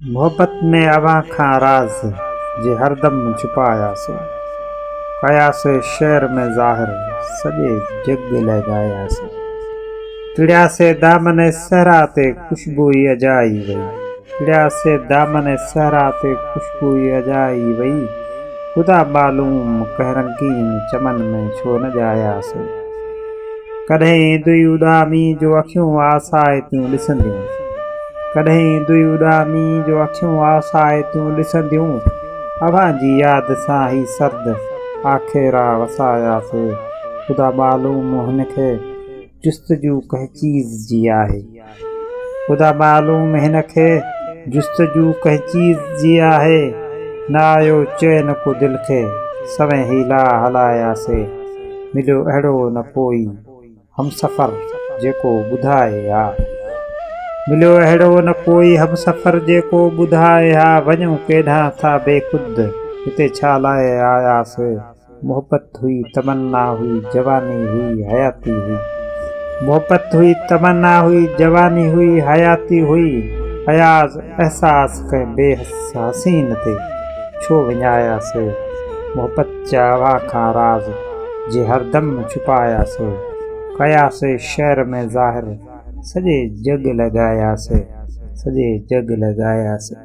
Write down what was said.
मोहब्बत में अवां खां राज़ जे हरदम छुपायासीं, कयासीं शहर में ज़ाहिर सॼे जग लॻायासीं। टिड़ियासीं दामन सहरा ते खुशबूई अजाई वई, टिड़ियासीं दामन सहरा ते खुशबूई अजाई वई। ख़ुदा मालूम कंहिं रंगीन चमन में छो न ॼायासीं। कॾहिं दुई उॾामी जो अखियूं आसाए थियूं ॾिसंदियूं, कॾहिं दुई उॾामी जो अखियूं आसाए थियूं ॾिसंदियूं। अवां जी यादि सां ही सर्द आखेरा वसायासीं। ख़ुदा मालूम हिन खे जुस्तजू कंहिं चीज़ जी आहे, ख़ुदा मालूम हिन खे जुस्तजू कंहिं चीज़ जी आहे। न आयो चैन को दिल खे सवें हीला हलायासीं। मिलियो अहिड़ो न कोई हमसफ़र जेको ॿुधाए हा, मिलियो अहिड़ो न कोई हमसफ़र जेको ॿुधाए हा। वञूं केॾांहुं था बेख़ुद हिते छा लाइ आयासीं। मोहब्बत हुई तमन्ना हुई जवानी हुई हयाती हुई, मोहब्बत हुई तमन्ना हुई जवानी हुई हयाती हुई। अयाज़ एहसास कंहिं बेहस हसीन ते छो विञायासीं। मोहब्बत जा अवां खां राज़ जे हरदम छुपायासीं, कयासीं शहर में ज़ाहिर सॼे जग लॻायासीं, सॼे जग लॻायासीं।